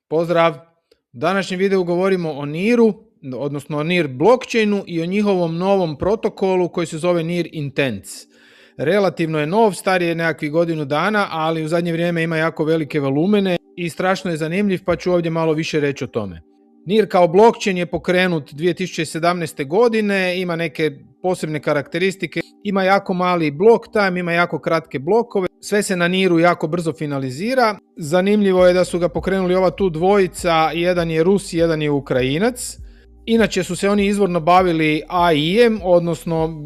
Pozdrav! U današnjem videu govorimo o NIR-u, odnosno o NIR blockchainu i o njihovom novom protokolu koji se zove NIR Intents. Relativno je nov, star je nekakvih godinu dana, ali u zadnje vrijeme ima jako velike volumene i strašno je zanimljiv, pa ću ovdje malo više reći o tome. NIR kao blockchain je pokrenut 2017. godine, ima neke posebne karakteristike, ima jako mali block time, ima jako kratke blokove, sve se na NIR-u jako brzo finalizira. Zanimljivo je da su ga pokrenuli ova tu dvojica, jedan je Rus, jedan je Ukrajinac. Inače su se oni izvorno bavili AI-em, odnosno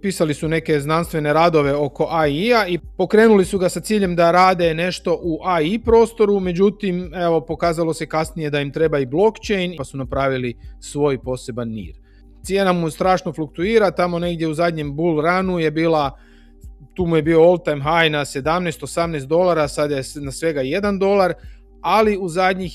pisali su neke znanstvene radove oko AI-a i pokrenuli su ga sa ciljem da rade nešto u AI prostoru, međutim, pokazalo se kasnije da im treba i blockchain, pa su napravili svoj poseban NIR. Cijena mu strašno fluktuira, tamo negdje u zadnjem bull runu tu mu je bio all time high na $17-18, sada je na svega $1, ali u zadnjih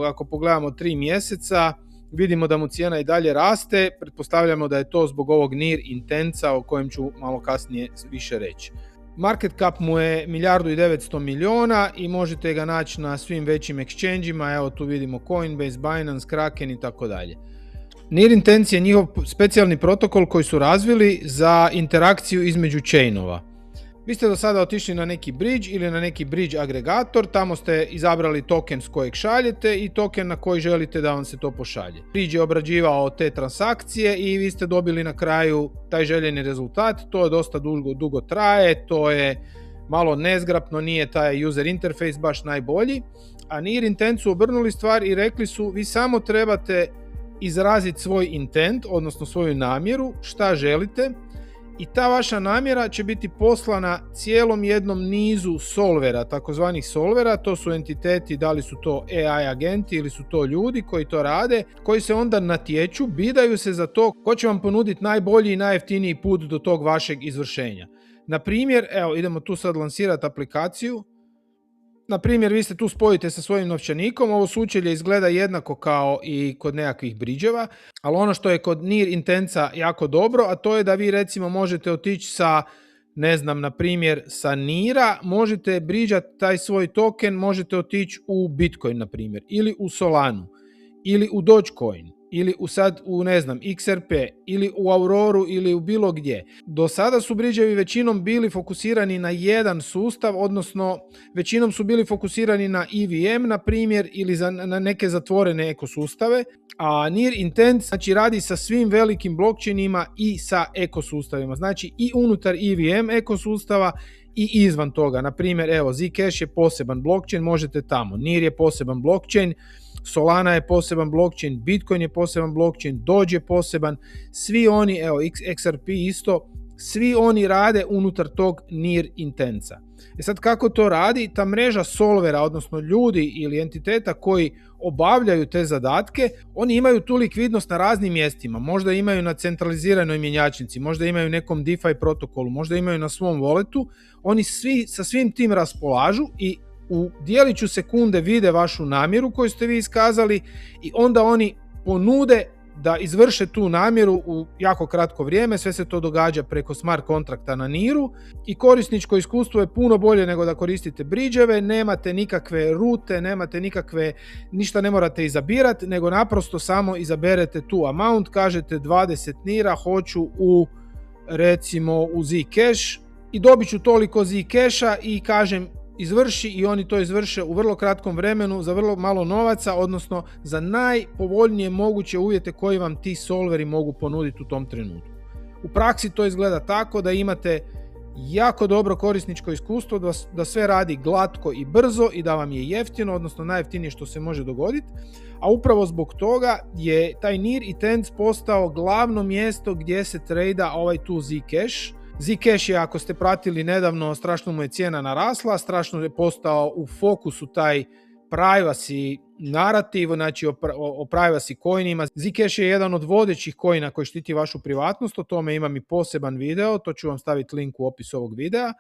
ako pogledamo 3 mjeseca, vidimo da mu cijena i dalje raste, pretpostavljamo da je to zbog ovog NIR Intentsa o kojem ću malo kasnije više reći. Market cap mu je 1,9 milijardi i možete ga naći na svim većim exchange-ima, evo tu vidimo Coinbase, Binance, Kraken i tako dalje. NIR Intents je njihov specijalni protokol koji su razvili za interakciju između chainova. Vi ste do sada otišli na neki bridge ili na neki bridge agregator, tamo ste izabrali token s kojeg šaljete i token na koji želite da vam se to pošalje. Bridge je obrađivao te transakcije i vi ste dobili na kraju taj željeni rezultat. To je dosta dugo traje, to je malo nezgrapno, nije taj user interface baš najbolji. A NIR Intent su obrnuli stvar i rekli su vi samo trebate izraziti svoj intent, odnosno svoju namjeru, šta želite, i ta vaša namjera će biti poslana cijelom jednom nizu solvera, takozvanih solvera, to su entiteti, da li su to AI agenti ili su to ljudi koji to rade, koji se onda natječu, bidaju se za to ko će vam ponuditi najbolji i najjeftiniji put do tog vašeg izvršenja. Na primjer, idemo tu sad lansirati aplikaciju. Na primjer, vi se tu spojite sa svojim novčanikom, ovo sučelje izgleda jednako kao i kod nekakvih bridževa, ali ono što je kod NIR Intentsa jako dobro, a to je da vi recimo možete otići sa, na primjer sa NIR-a, možete bridžati taj svoj token, možete otići u Bitcoin na primjer, ili u Solanu, ili u Dogecoin, ili u XRP, ili u Auroru, ili u bilo gdje. Do sada su bridževi većinom bili fokusirani na jedan sustav, odnosno većinom su bili fokusirani na EVM, na primjer, ili na neke zatvorene ekosustave, a NIR Intent radi sa svim velikim blockchainima i sa ekosustavima, znači i unutar EVM ekosustava i izvan toga. Na primjer, Zcash je poseban blockchain, možete tamo. NIR je poseban blockchain, Solana je poseban blockchain, Bitcoin je poseban blockchain, Doge je poseban, svi oni, XRP isto, svi oni rade unutar tog NIR Intentsa. Sad kako to radi? Ta mreža solvera, odnosno ljudi ili entiteta koji obavljaju te zadatke, oni imaju tu likvidnost na raznim mjestima, možda imaju na centraliziranoj mjenjačnici, možda imaju nekom DeFi protokolu, možda imaju na svom walletu, oni svi sa svim tim raspolažu i u dijeliću sekunde vide vašu namjeru koju ste vi iskazali i onda oni ponude da izvrše tu namjeru u jako kratko vrijeme. Sve se to događa preko smart kontrakta na NIR-u i korisničko iskustvo je puno bolje nego da koristite bridževe, nemate nikakve rute, ništa ne morate izabirati, nego naprosto samo izaberete tu amount, kažete 20 NIR-a hoću recimo u Zcash i dobit ću toliko Zcasha i kažem izvrši i oni to izvrše u vrlo kratkom vremenu za vrlo malo novaca, odnosno za najpovoljnije moguće uvjete koji vam ti solveri mogu ponuditi u tom trenutku. U praksi to izgleda tako da imate jako dobro korisničko iskustvo, da sve radi glatko i brzo i da vam je jeftino, odnosno najjeftinije što se može dogoditi, a upravo zbog toga je taj NIR Intents postao glavno mjesto gdje se trejda tu Zcash. Zcash je, ako ste pratili nedavno, strašno mu je cijena narasla, strašno je postao u fokusu taj privacy narativ, znači o privacy coinima. Zcash je jedan od vodećih coina koji štiti vašu privatnost, o tome imam i poseban video, to ću vam staviti link u opisu ovog videa.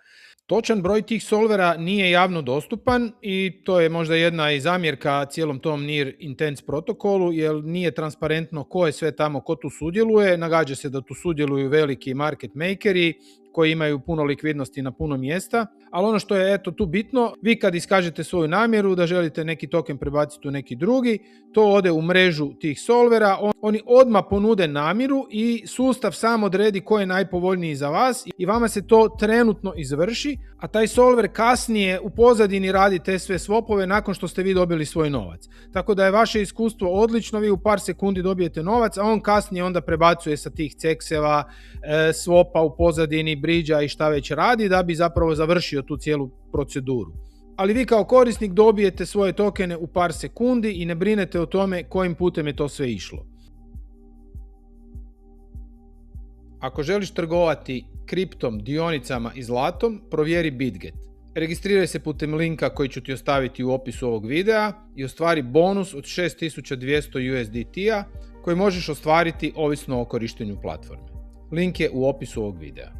Točan broj tih solvera nije javno dostupan i to je možda jedna i zamjerka cijelom tom NIR Intense protokolu, jer nije transparentno ko je sve tamo, ko tu sudjeluje. Nagađa se da tu sudjeluju veliki market makeri koji imaju puno likvidnosti na puno mjesta, ali ono što je tu bitno, vi kad iskažete svoju namjeru da želite neki token prebaciti u neki drugi, to ode u mrežu tih solvera, oni odmah ponude namjeru i sustav sam odredi ko je najpovoljniji za vas i vama se to trenutno izvrši, a taj solver kasnije u pozadini radi te sve swapove nakon što ste vi dobili svoj novac. Tako da je vaše iskustvo odlično, vi u par sekundi dobijete novac, a on kasnije onda prebacuje sa tih cekseva, swapa u pozadini, bridgea i šta već radi da bi zapravo završio tu cijelu proceduru. Ali vi kao korisnik dobijete svoje tokene u par sekundi i ne brinete o tome kojim putem je to sve išlo. Ako želiš trgovati kriptom, dionicama i zlatom, provjeri Bitget. Registriraj se putem linka koji ću ti ostaviti u opisu ovog videa i ostvari bonus od 6200 USDT-a koji možeš ostvariti ovisno o korištenju platforme. Link je u opisu ovog videa.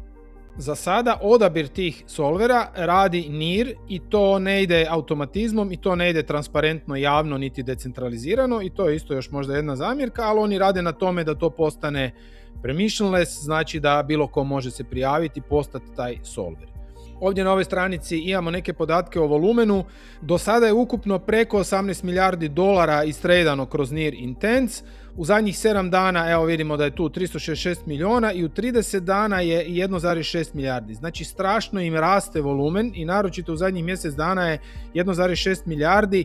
Za sada odabir tih solvera radi NIR i to ne ide automatizmom i to ne ide transparentno, javno niti decentralizirano i to je isto još možda jedna zamjerka, ali oni rade na tome da to postane permissionless, znači da bilo ko može se prijaviti i postati taj solver. Ovdje na ovoj stranici imamo neke podatke o volumenu. Do sada je ukupno preko 18 milijardi dolara istradano kroz NIR Intense. U zadnjih 7 dana evo vidimo da je tu 366 milijuna i u 30 dana je 1,6 milijardi. Znači strašno im raste volumen i naročito u zadnjih mjesec dana je 1,6 milijardi.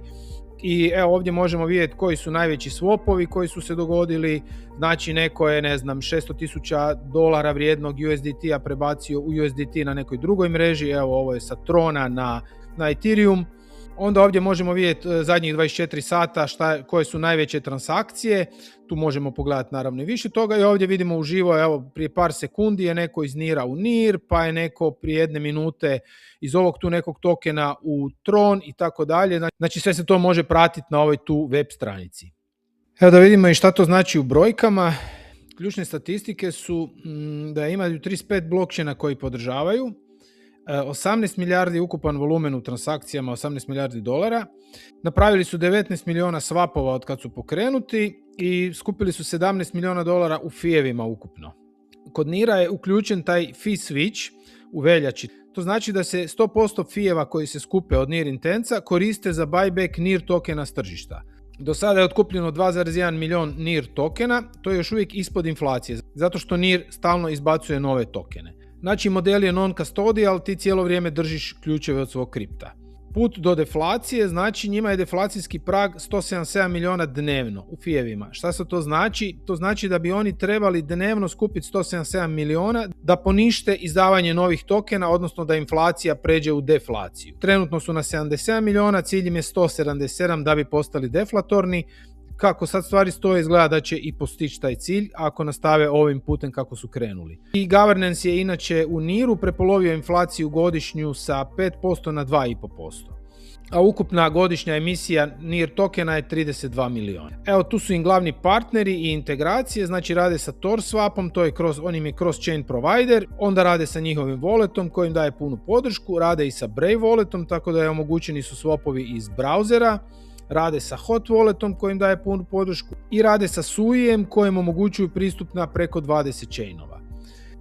I evo ovdje možemo vidjeti koji su najveći swopovi koji su se dogodili, znači neko je $600,000 vrijednog USDT-a prebacio u USDT na nekoj drugoj mreži, evo ovo je sa Trona na Ethereum. Onda ovdje možemo vidjeti zadnjih 24 sata koje su najveće transakcije, tu možemo pogledati naravno i više toga i ovdje vidimo uživo, evo prije par sekundi je neko iz NIR-a u NIR, pa je neko prije 1 minute iz ovog tu nekog tokena u Tron i tako dalje, znači sve se to može pratiti na ovoj tu web stranici. Evo da vidimo i šta to znači u brojkama. Ključne statistike su da imaju 35 blockchaina koji podržavaju, 18 milijardi ukupan volumen u transakcijama, 18 milijardi dolara. Napravili su 19 miliona swapova od kad su pokrenuti i skupili su 17 miliona dolara u fijevima ukupno. Kod NIR-a je uključen taj fee switch u veljači. To znači da se 100% fijeva koji se skupe od NIR Intensa koriste za buyback NIR tokena s tržišta. Do sada je otkupljeno 2,1 milion NIR tokena, to je još uvijek ispod inflacije, zato što NIR stalno izbacuje nove tokene. Znači model je non-custodial, ti cijelo vrijeme držiš ključeve od svog kripta. Put do deflacije, znači njima je deflacijski prag 177 miliona dnevno u fijevima. Šta se to znači? To znači da bi oni trebali dnevno skupiti 177 miliona da ponište izdavanje novih tokena, odnosno da inflacija pređe u deflaciju. Trenutno su na 77 miliona, cilj im je 177 da bi postali deflatorni. Kako sad stvari stoje, izgleda da će i postići taj cilj ako nastave ovim putem kako su krenuli. I governance je inače u NIR-u prepolovio inflaciju godišnju sa 5% na 2,5%. A ukupna godišnja emisija NIR tokena je 32 miliona. Evo tu su im glavni partneri i integracije, znači rade sa Tor Swapom, to je on im je cross-chain provider, onda rade sa njihovim walletom kojim daje punu podršku, rade i sa Brave walletom, tako da je omogućeni su swapovi iz brauzera, rade sa Hot Walletom kojim daje punu podršku i rade sa Suijem kojem omogućuju pristup na preko 20 chainova.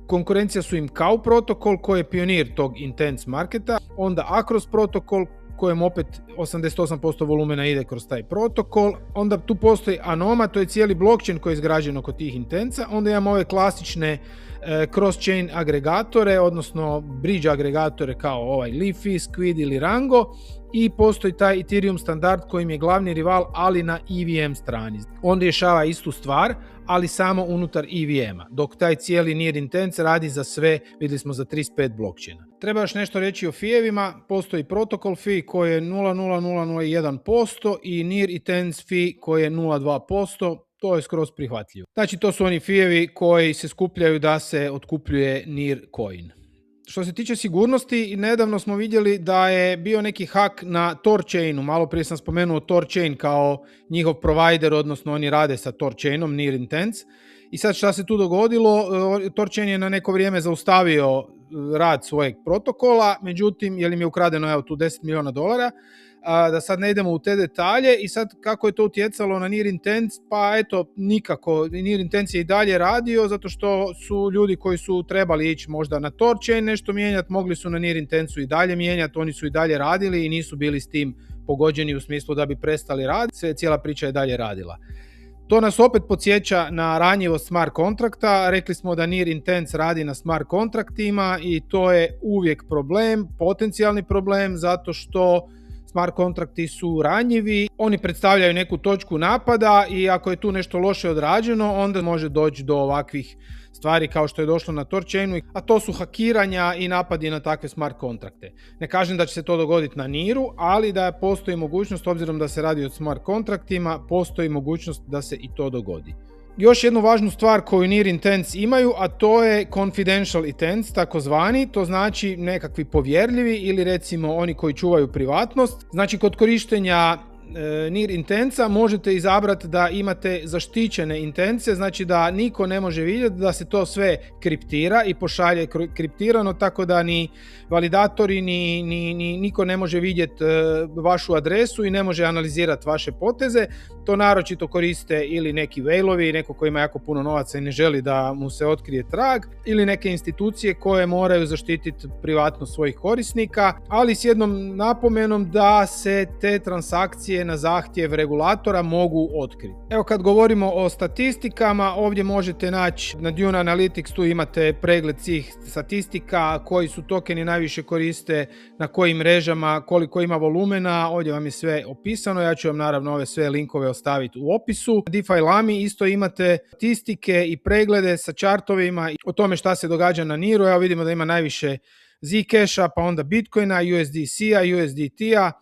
Konkurencija su im Kao protokol koji je pionir tog Intense marketa, onda Akros protokol kojem opet 88% volumena ide kroz taj protokol, onda tu postoji Anoma, to je cijeli blockchain koji je izgrađen oko tih Intensa, onda imamo ove klasične cross-chain agregatore, odnosno bridge agregatore kao ovaj Leafy, Squid ili Rango i postoji taj Ethereum standard kojim je glavni rival, ali na EVM strani. On rješava istu stvar, ali samo unutar EVM-a, dok taj cijeli NIR Intense radi za sve, vidjeli smo za 35 blockchaina. Treba još nešto reći o fijevima, postoji protokol fee koji je 0,0001% i NIR Intense fee koji je 0,2%, to je skroz prihvatljivo. Znači to su oni fijevi koji se skupljaju da se otkupljuje NIR coin. Što se tiče sigurnosti, nedavno smo vidjeli da je bio neki hak na Torchainu. Malo prije sam spomenuo Torchain kao njihov provider, odnosno oni rade sa Torchainom, Near Intense. I sad šta se tu dogodilo? Torchain je na neko vrijeme zaustavio rad svojeg protokola, međutim, jer im je ukradeno tu $10 milijuna, da sad ne idemo u te detalje. I sad kako je to utjecalo na Near Intense? Pa eto, nikako. Near Intense je i dalje radio, zato što su ljudi koji su trebali ići možda na Torchain nešto mijenjati, mogli su na Near Intense i dalje mijenjati, oni su i dalje radili i nisu bili s tim pogođeni u smislu da bi prestali raditi, cijela priča je dalje radila. To nas opet podsjeća na ranjivost smart kontrakta. Rekli smo da Near Intense radi na smart kontraktima i to je uvijek problem, potencijalni problem, zato što smart kontrakti su ranjivi, oni predstavljaju neku točku napada i ako je tu nešto loše odrađeno, onda može doći do ovakvih stvari kao što je došlo na Torchainu, a to su hakiranja i napadi na takve smart kontrakte. Ne kažem da će se to dogoditi na Nearu, ali da postoji mogućnost, obzirom da se radi o smart kontraktima, postoji mogućnost da se i to dogodi. Još jednu važnu stvar koju Near Intense imaju, a to je confidential intents, takozvani, to znači nekakvi povjerljivi ili recimo oni koji čuvaju privatnost. Znači kod korištenja Near Intensa možete izabrati da imate zaštićene intence, znači da niko ne može vidjeti, da se to sve kriptira i pošalje kriptirano, tako da ni validatori ni niko ne može vidjeti vašu adresu i ne može analizirati vaše poteze. To naročito koriste ili neki whale-ovi, neko koji ima jako puno novaca i ne želi da mu se otkrije trag, ili neke institucije koje moraju zaštititi privatnost svojih korisnika, ali s jednom napomenom da se te transakcije na zahtjev regulatora mogu otkriti. Evo, kad govorimo o statistikama, ovdje možete naći na Dune Analytics, tu imate pregled svih statistika, koji su tokeni najviše koriste, na kojim mrežama, koliko ima volumena, ovdje vam je sve opisano, ja ću vam naravno ove sve linkove ostaviti u opisu. DeFi Lami isto imate statistike i preglede sa čartovima o tome šta se događa na Nearu. Evo vidimo da ima najviše Zcash-a, pa onda Bitcoina, USDC-a, USDT-a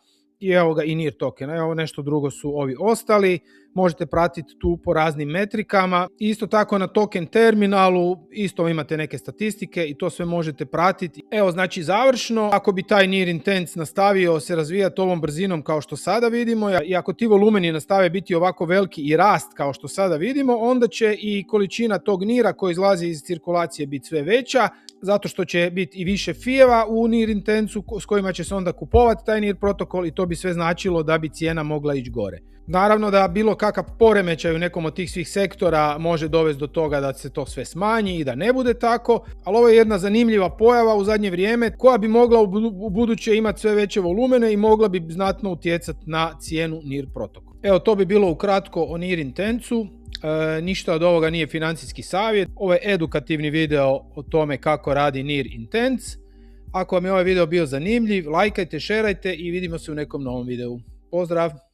i evo ga i Near tokena. Evo nešto drugo su ovi ostali. Možete pratiti tu po raznim metrikama. Isto tako na token terminalu isto imate neke statistike i to sve možete pratiti. Evo, znači završno, ako bi taj Near Intense nastavio se razvijati ovom brzinom kao što sada vidimo i ako ti volumeni nastave biti ovako veliki i rast kao što sada vidimo, onda će i količina tog Neara koji izlazi iz cirkulacije biti sve veća, zato što će biti i više fijeva u Near Intensu s kojima će se onda kupovati taj Near protokol i to bi sve značilo da bi cijena mogla ići gore. Naravno da bilo kakav poremećaj u nekom od tih svih sektora može dovesti do toga da se to sve smanji i da ne bude tako, ali ovo je jedna zanimljiva pojava u zadnje vrijeme koja bi mogla u buduće imati sve veće volumene i mogla bi znatno utjecati na cijenu Near protokola. Evo, to bi bilo ukratko o Near Intensu. Ništa od ovoga nije financijski savjet. Ovo je edukativni video o tome kako radi Near Intense. Ako vam je ovaj video bio zanimljiv, lajkajte, šerajte i vidimo se u nekom novom videu. Pozdrav!